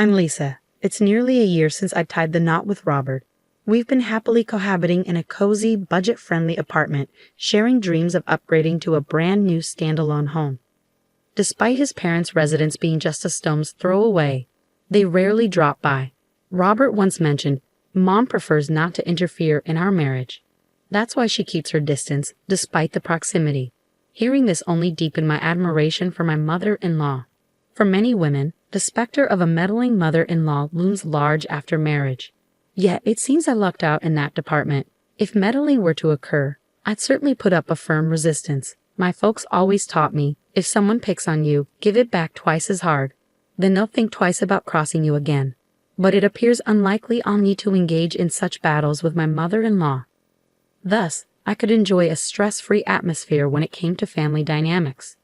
I'm Lisa. It's nearly a year since I tied the knot with Robert. We've been happily cohabiting in a cozy, budget-friendly apartment, sharing dreams of upgrading to a brand new standalone home. Despite his parents' residence being just a stone's throw away, they rarely drop by. Robert once mentioned, "Mom prefers not to interfere in our marriage. That's why she keeps her distance, despite the proximity." Hearing this only deepened my admiration for my mother-in-law. For many women, the specter of a meddling mother-in-law looms large after marriage. Yet it seems I lucked out in that department. If meddling were to occur, I'd certainly put up a firm resistance. My folks always taught me, if someone picks on you, give it back twice as hard. Then they'll think twice about crossing you again. But it appears unlikely I'll need to engage in such battles with my mother-in-law. Thus, I could enjoy a stress-free atmosphere when it came to family dynamics.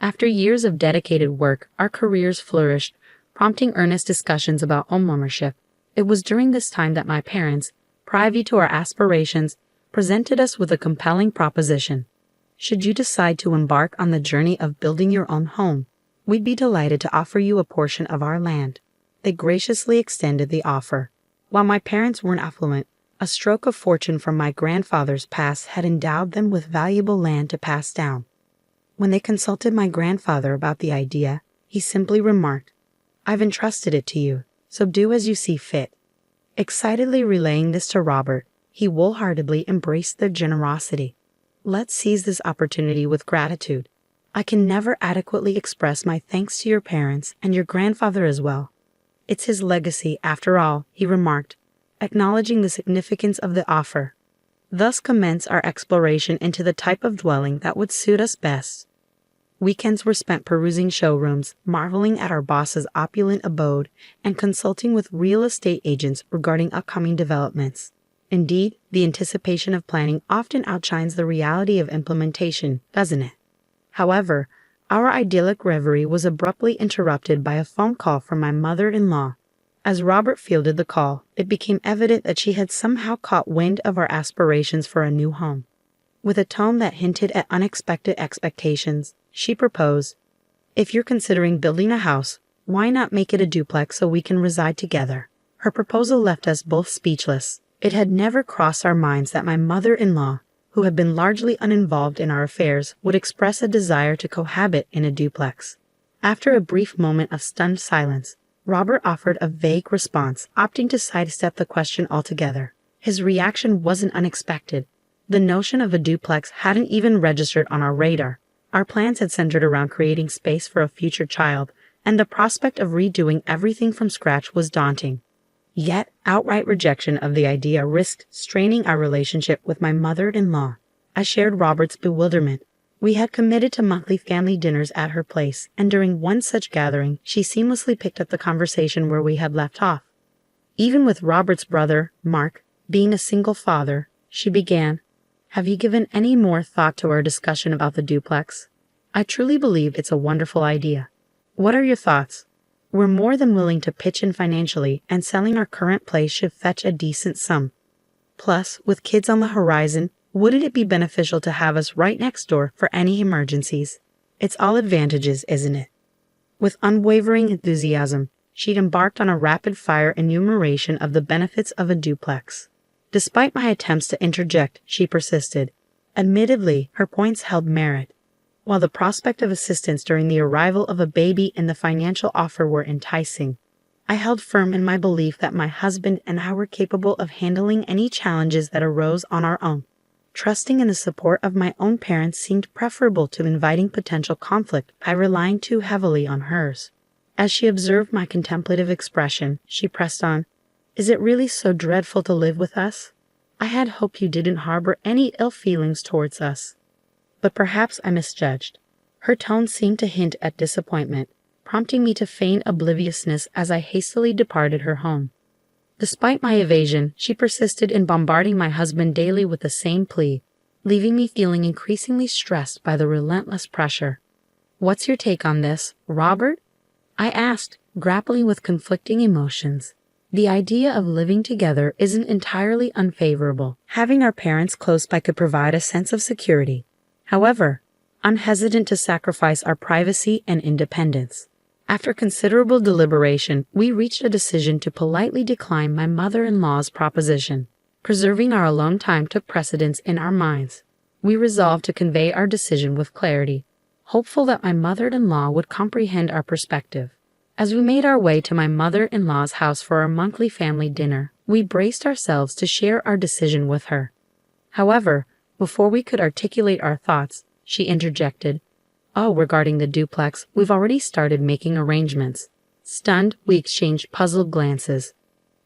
After years of dedicated work, our careers flourished, prompting earnest discussions about homeownership. It was during this time that my parents, privy to our aspirations, presented us with a compelling proposition. Should you decide to embark on the journey of building your own home, we'd be delighted to offer you a portion of our land. They graciously extended the offer. While my parents weren't affluent, a stroke of fortune from my grandfather's past had endowed them with valuable land to pass down. When they consulted my grandfather about the idea, he simply remarked, "I've entrusted it to you, so do as you see fit." Excitedly relaying this to Robert, he wholeheartedly embraced their generosity. Let's seize this opportunity with gratitude. I can never adequately express my thanks to your parents and your grandfather as well. It's his legacy, after all, he remarked, acknowledging the significance of the offer. Thus commenced our exploration into the type of dwelling that would suit us best. Weekends were spent perusing showrooms, marveling at our boss's opulent abode, and consulting with real estate agents regarding upcoming developments. Indeed, the anticipation of planning often outshines the reality of implementation, doesn't it? However, our idyllic reverie was abruptly interrupted by a phone call from my mother-in-law. As Robert fielded the call, it became evident that she had somehow caught wind of our aspirations for a new home. With a tone that hinted at unexpected expectations, she proposed, "If you're considering building a house, why not make it a duplex so we can reside together?" Her proposal left us both speechless. It had never crossed our minds that my mother-in-law, who had been largely uninvolved in our affairs, would express a desire to cohabit in a duplex. After a brief moment of stunned silence, Robert offered a vague response, opting to sidestep the question altogether. His reaction wasn't unexpected. The notion of a duplex hadn't even registered on our radar. Our plans had centered around creating space for a future child, and the prospect of redoing everything from scratch was daunting. Yet, outright rejection of the idea risked straining our relationship with my mother-in-law. I shared Robert's bewilderment. We had committed to monthly family dinners at her place, and during one such gathering, she seamlessly picked up the conversation where we had left off. Even with Robert's brother, Mark, being a single father, she began, "Have you given any more thought to our discussion about the duplex? I truly believe it's a wonderful idea. What are your thoughts? We're more than willing to pitch in financially, and selling our current place should fetch a decent sum. Plus, with kids on the horizon, wouldn't it be beneficial to have us right next door for any emergencies? It's all advantages, isn't it?" With unwavering enthusiasm, she'd embarked on a rapid-fire enumeration of the benefits of a duplex. Despite my attempts to interject, she persisted. Admittedly, her points held merit. While the prospect of assistance during the arrival of a baby and the financial offer were enticing, I held firm in my belief that my husband and I were capable of handling any challenges that arose on our own. Trusting in the support of my own parents seemed preferable to inviting potential conflict by relying too heavily on hers. As she observed my contemplative expression, she pressed on, "Is it really so dreadful to live with us? I had hoped you didn't harbor any ill feelings towards us." But perhaps I misjudged. Her tone seemed to hint at disappointment, prompting me to feign obliviousness as I hastily departed her home. Despite my evasion, she persisted in bombarding my husband daily with the same plea, leaving me feeling increasingly stressed by the relentless pressure. "What's your take on this, Robert?" I asked, grappling with conflicting emotions. The idea of living together isn't entirely unfavorable. Having our parents close by could provide a sense of security. However, I'm hesitant to sacrifice our privacy and independence. After considerable deliberation, we reached a decision to politely decline my mother-in-law's proposition. Preserving our alone time took precedence in our minds. We resolved to convey our decision with clarity, hopeful that my mother-in-law would comprehend our perspective. As we made our way to my mother-in-law's house for our monthly family dinner, we braced ourselves to share our decision with her. However, before we could articulate our thoughts, she interjected, "Oh, regarding the duplex, we've already started making arrangements." Stunned, we exchanged puzzled glances.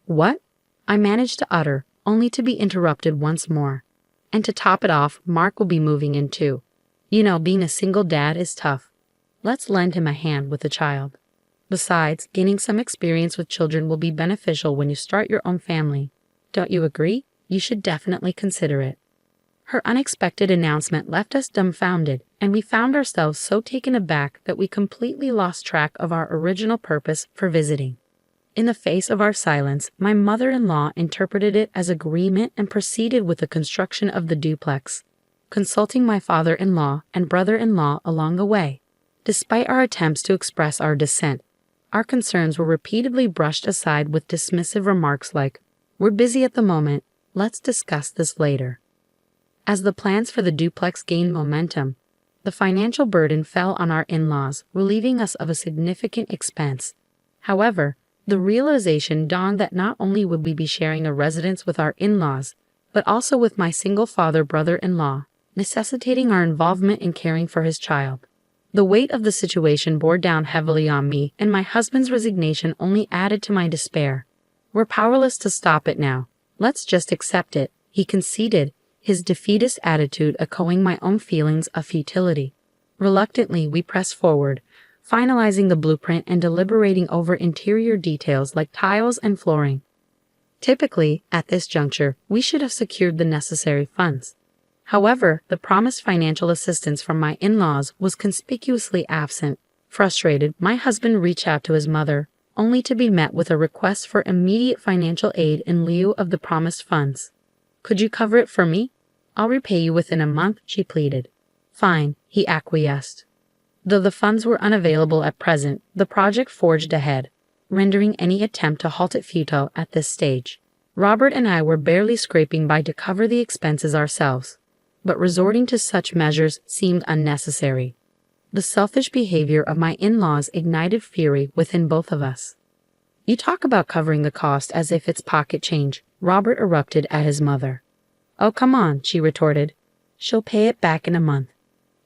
"What?" I managed to utter, only to be interrupted once more. "And to top it off, Mark will be moving in too. You know, being a single dad is tough. Let's lend him a hand with the child. Besides, gaining some experience with children will be beneficial when you start your own family. Don't you agree? You should definitely consider it." Her unexpected announcement left us dumbfounded, and we found ourselves so taken aback that we completely lost track of our original purpose for visiting. In the face of our silence, my mother-in-law interpreted it as agreement and proceeded with the construction of the duplex, consulting my father-in-law and brother-in-law along the way. Despite our attempts to express our dissent, our concerns were repeatedly brushed aside with dismissive remarks like, "We're busy at the moment, let's discuss this later." As the plans for the duplex gained momentum, the financial burden fell on our in-laws, relieving us of a significant expense. However, the realization dawned that not only would we be sharing a residence with our in-laws, but also with my single father brother-in-law, necessitating our involvement in caring for his child. The weight of the situation bore down heavily on me, and my husband's resignation only added to my despair. "We're powerless to stop it now. Let's just accept it," he conceded, his defeatist attitude echoing my own feelings of futility. Reluctantly, we pressed forward, finalizing the blueprint and deliberating over interior details like tiles and flooring. Typically, at this juncture, we should have secured the necessary funds. However, the promised financial assistance from my in-laws was conspicuously absent. Frustrated, my husband reached out to his mother, only to be met with a request for immediate financial aid in lieu of the promised funds. "Could you cover it for me? I'll repay you within a month," she pleaded. "Fine," he acquiesced. Though the funds were unavailable at present, the project forged ahead, rendering any attempt to halt it futile at this stage. Robert and I were barely scraping by to cover the expenses ourselves, but resorting to such measures seemed unnecessary. The selfish behavior of my in-laws ignited fury within both of us. "You talk about covering the cost as if it's pocket change," Robert erupted at his mother. "Oh, come on," she retorted. "She'll pay it back in a month.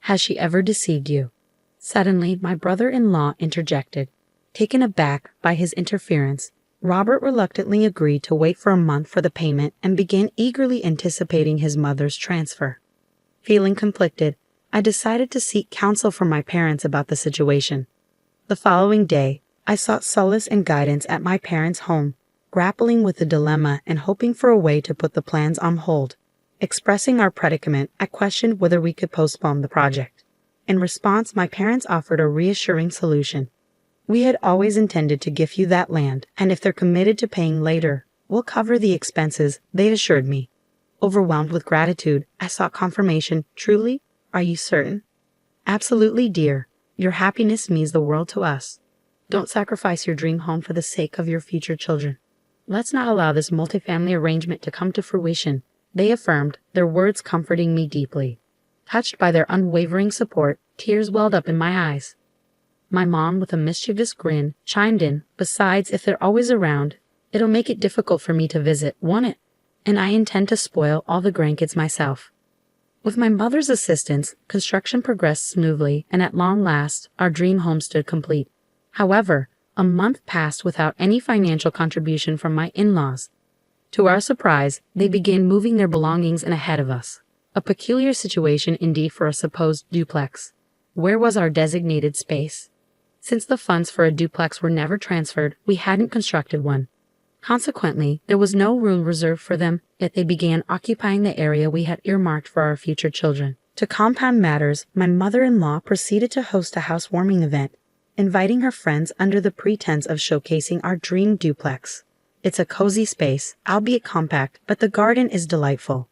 Has she ever deceived you?" Suddenly, my brother-in-law interjected. Taken aback by his interference, Robert reluctantly agreed to wait for a month for the payment and began eagerly anticipating his mother's transfer. Feeling conflicted, I decided to seek counsel from my parents about the situation. The following day, I sought solace and guidance at my parents' home, grappling with the dilemma and hoping for a way to put the plans on hold. Expressing our predicament, I questioned whether we could postpone the project. In response, my parents offered a reassuring solution. "We had always intended to give you that land, and if they're committed to paying later, we'll cover the expenses," they assured me. Overwhelmed with gratitude, I sought confirmation. "Truly? Are you certain?" "Absolutely, dear. Your happiness means the world to us. Don't sacrifice your dream home for the sake of your future children. Let's not allow this multifamily arrangement to come to fruition," they affirmed, their words comforting me deeply. Touched by their unwavering support, tears welled up in my eyes. My mom, with a mischievous grin, chimed in, "Besides, if they're always around, it'll make it difficult for me to visit, won't it? And I intend to spoil all the grandkids myself." With my mother's assistance, construction progressed smoothly, and at long last, our dream home stood complete. However, a month passed without any financial contribution from my in-laws. To our surprise, they began moving their belongings in ahead of us. A peculiar situation indeed for a supposed duplex. Where was our designated space? Since the funds for a duplex were never transferred, we hadn't constructed one. Consequently, there was no room reserved for them, yet they began occupying the area we had earmarked for our future children. To compound matters, my mother-in-law proceeded to host a housewarming event, inviting her friends under the pretense of showcasing our dream duplex. It's a cozy space, albeit compact, but the garden is delightful.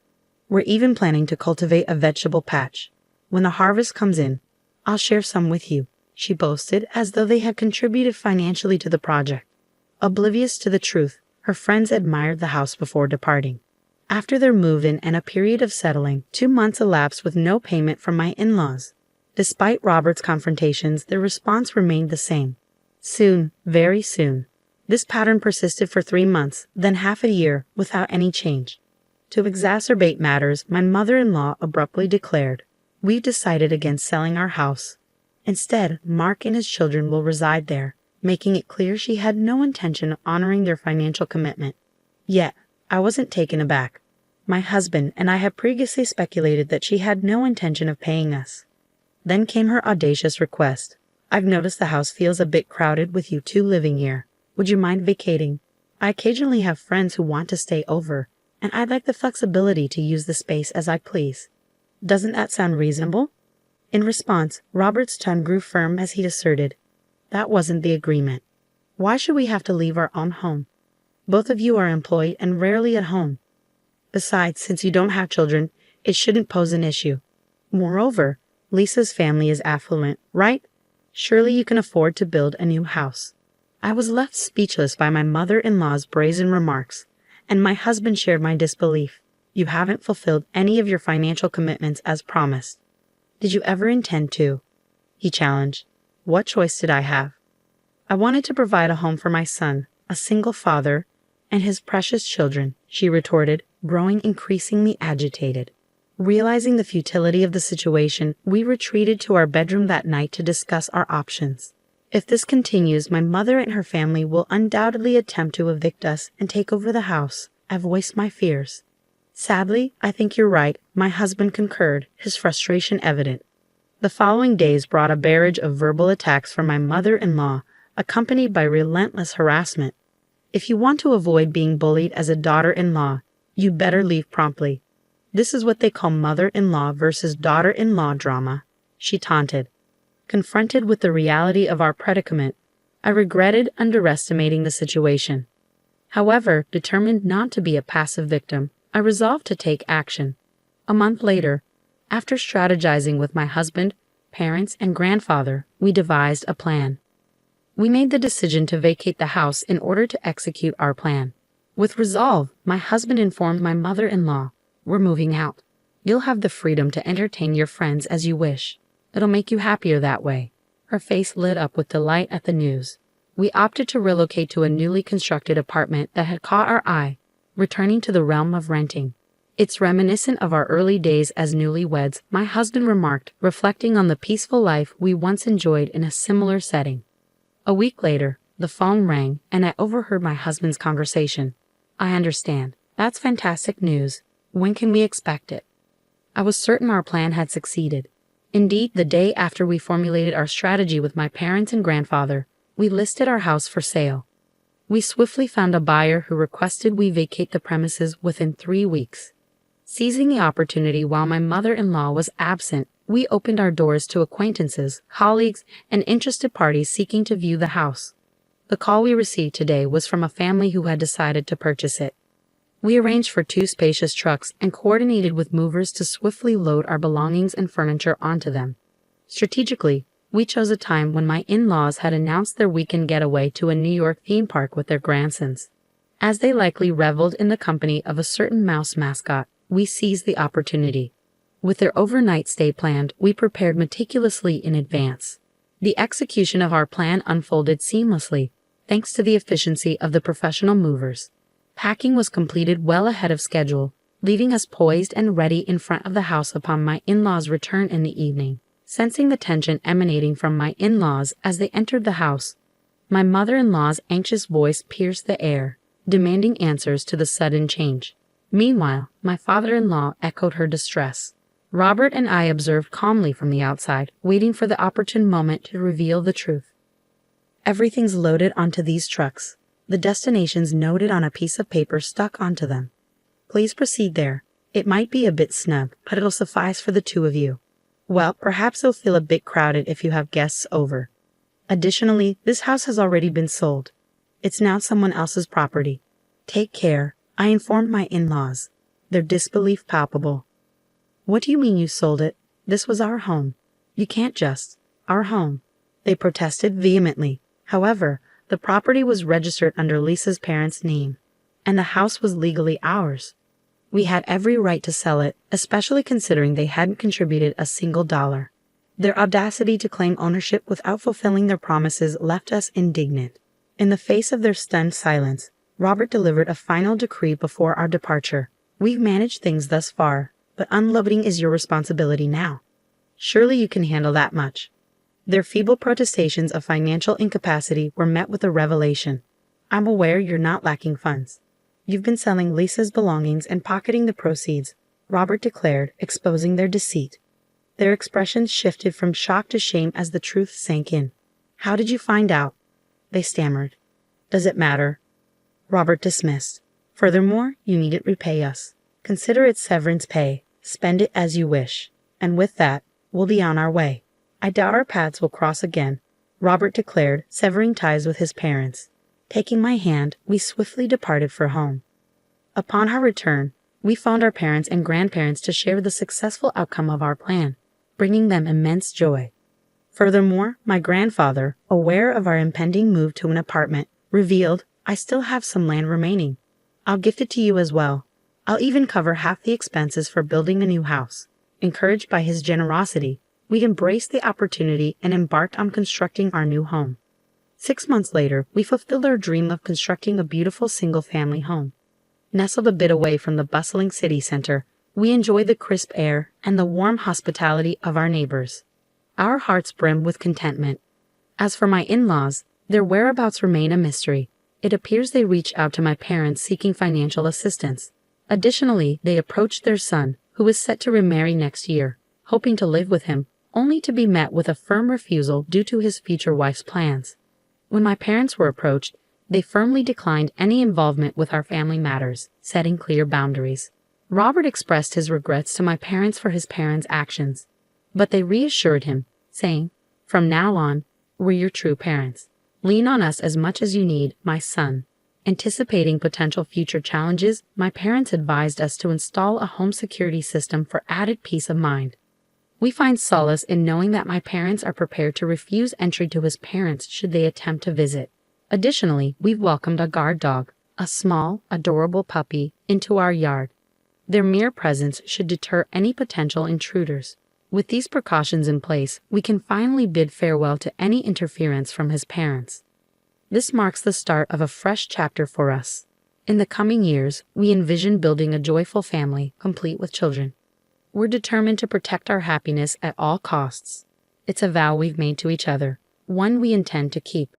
We're even planning to cultivate a vegetable patch. When the harvest comes in, I'll share some with you, she boasted, as though they had contributed financially to the project. Oblivious to the truth, her friends admired the house before departing. After their move-in and a period of settling, 2 months elapsed with no payment from my in-laws. Despite Robert's confrontations, their response remained the same. Soon, very soon. This pattern persisted for 3 months, then half a year, without any change. To exacerbate matters, my mother-in-law abruptly declared, "We've decided against selling our house. Instead, Mark and his children will reside there," making it clear she had no intention of honoring their financial commitment. Yet, I wasn't taken aback. My husband and I had previously speculated that she had no intention of paying us. Then came her audacious request. "I've noticed the house feels a bit crowded with you two living here. Would you mind vacating? I occasionally have friends who want to stay over, and I'd like the flexibility to use the space as I please. Doesn't that sound reasonable?" In response, Robert's tone grew firm as he asserted, "That wasn't the agreement. Why should we have to leave our own home? Both of you are employed and rarely at home. Besides, since you don't have children, it shouldn't pose an issue. Moreover, Lisa's family is affluent, right? Surely you can afford to build a new house." I was left speechless by my mother-in-law's brazen remarks, and my husband shared my disbelief. "You haven't fulfilled any of your financial commitments as promised. Did you ever intend to?" he challenged. "What choice did I have? I wanted to provide a home for my son, a single father, and his precious children," she retorted, growing increasingly agitated. Realizing the futility of the situation, we retreated to our bedroom that night to discuss our options. If this continues, my mother and her family will undoubtedly attempt to evict us and take over the house. I voiced my fears. "Sadly, I think you're right," my husband concurred, his frustration evident. The following days brought a barrage of verbal attacks from my mother-in-law, accompanied by relentless harassment. "If you want to avoid being bullied as a daughter-in-law, you'd better leave promptly. This is what they call mother-in-law versus daughter-in-law drama," she taunted. Confronted with the reality of our predicament, I regretted underestimating the situation. However, determined not to be a passive victim, I resolved to take action. A month later, after strategizing with my husband, parents, and grandfather, we devised a plan. We made the decision to vacate the house in order to execute our plan. With resolve, my husband informed my mother-in-law, "We're moving out. You'll have the freedom to entertain your friends as you wish. It'll make you happier that way." Her face lit up with delight at the news. We opted to relocate to a newly constructed apartment that had caught our eye, returning to the realm of renting. "It's reminiscent of our early days as newlyweds," my husband remarked, reflecting on the peaceful life we once enjoyed in a similar setting. A week later, the phone rang, and I overheard my husband's conversation. "I understand. That's fantastic news. When can we expect it?" I was certain our plan had succeeded. Indeed, the day after we formulated our strategy with my parents and grandfather, we listed our house for sale. We swiftly found a buyer who requested we vacate the premises within 3 weeks. Seizing the opportunity while my mother-in-law was absent, we opened our doors to acquaintances, colleagues, and interested parties seeking to view the house. The call we received today was from a family who had decided to purchase it. We arranged for 2 spacious trucks and coordinated with movers to swiftly load our belongings and furniture onto them. Strategically, we chose a time when my in-laws had announced their weekend getaway to a New York theme park with their grandsons. As they likely reveled in the company of a certain mouse mascot, we seized the opportunity. With their overnight stay planned, we prepared meticulously in advance. The execution of our plan unfolded seamlessly, thanks to the efficiency of the professional movers. Packing was completed well ahead of schedule, leaving us poised and ready in front of the house upon my in-laws' return in the evening. Sensing the tension emanating from my in-laws as they entered the house, my mother-in-law's anxious voice pierced the air, demanding answers to the sudden change. Meanwhile, my father-in-law echoed her distress. Robert and I observed calmly from the outside, waiting for the opportune moment to reveal the truth. "Everything's loaded onto these trucks. The destination's noted on a piece of paper stuck onto them. Please proceed there. It might be a bit snug, but it'll suffice for the 2 of you. Well, perhaps it'll feel a bit crowded if you have guests over. Additionally, this house has already been sold. It's now someone else's property. Take care," I informed my in-laws, their disbelief palpable. "What do you mean you sold it? This was our home. You can't just. Our home. They protested vehemently. However, the property was registered under Lisa's parents' name, and the house was legally ours. We had every right to sell it, especially considering they hadn't contributed a single dollar. Their audacity to claim ownership without fulfilling their promises left us indignant. In the face of their stunned silence, Robert delivered a final decree before our departure. We've managed things thus far, but unloading is your responsibility now. Surely you can handle that much. Their feeble protestations of financial incapacity were met with a revelation. I'm aware you're not lacking funds. You've been selling Lisa's belongings and pocketing the proceeds, Robert declared, exposing their deceit. Their expressions shifted from shock to shame as the truth sank in. How did you find out? They stammered. Does it matter? Robert dismissed. Furthermore, you needn't repay us. Consider it severance pay. Spend it as you wish. And with that, we'll be on our way. I doubt our paths will cross again, Robert declared, severing ties with his parents. Taking my hand, we swiftly departed for home. Upon our return, we found our parents and grandparents to share the successful outcome of our plan, bringing them immense joy. Furthermore, my grandfather, aware of our impending move to an apartment, revealed, I still have some land remaining. I'll gift it to you as well. I'll even cover half the expenses for building a new house. Encouraged by his generosity, we embraced the opportunity and embarked on constructing our new home. 6 months later, we fulfilled our dream of constructing a beautiful single-family home. Nestled a bit away from the bustling city center, we enjoy the crisp air and the warm hospitality of our neighbors. Our hearts brim with contentment. As for my in-laws, their whereabouts remain a mystery. It appears they reached out to my parents seeking financial assistance. Additionally, they approached their son, who is set to remarry next year, hoping to live with him, only to be met with a firm refusal due to his future wife's plans. When my parents were approached, they firmly declined any involvement with our family matters, setting clear boundaries. Robert expressed his regrets to my parents for his parents' actions, but they reassured him, saying, "From now on, we're your true parents. Lean on us as much as you need, my son." Anticipating potential future challenges, my parents advised us to install a home security system for added peace of mind. We find solace in knowing that my parents are prepared to refuse entry to his parents should they attempt to visit. Additionally, we've welcomed a guard dog, a small, adorable puppy, into our yard. Their mere presence should deter any potential intruders. With these precautions in place, we can finally bid farewell to any interference from his parents. This marks the start of a fresh chapter for us. In the coming years, we envision building a joyful family, complete with children. We're determined to protect our happiness at all costs. It's a vow we've made to each other, one we intend to keep.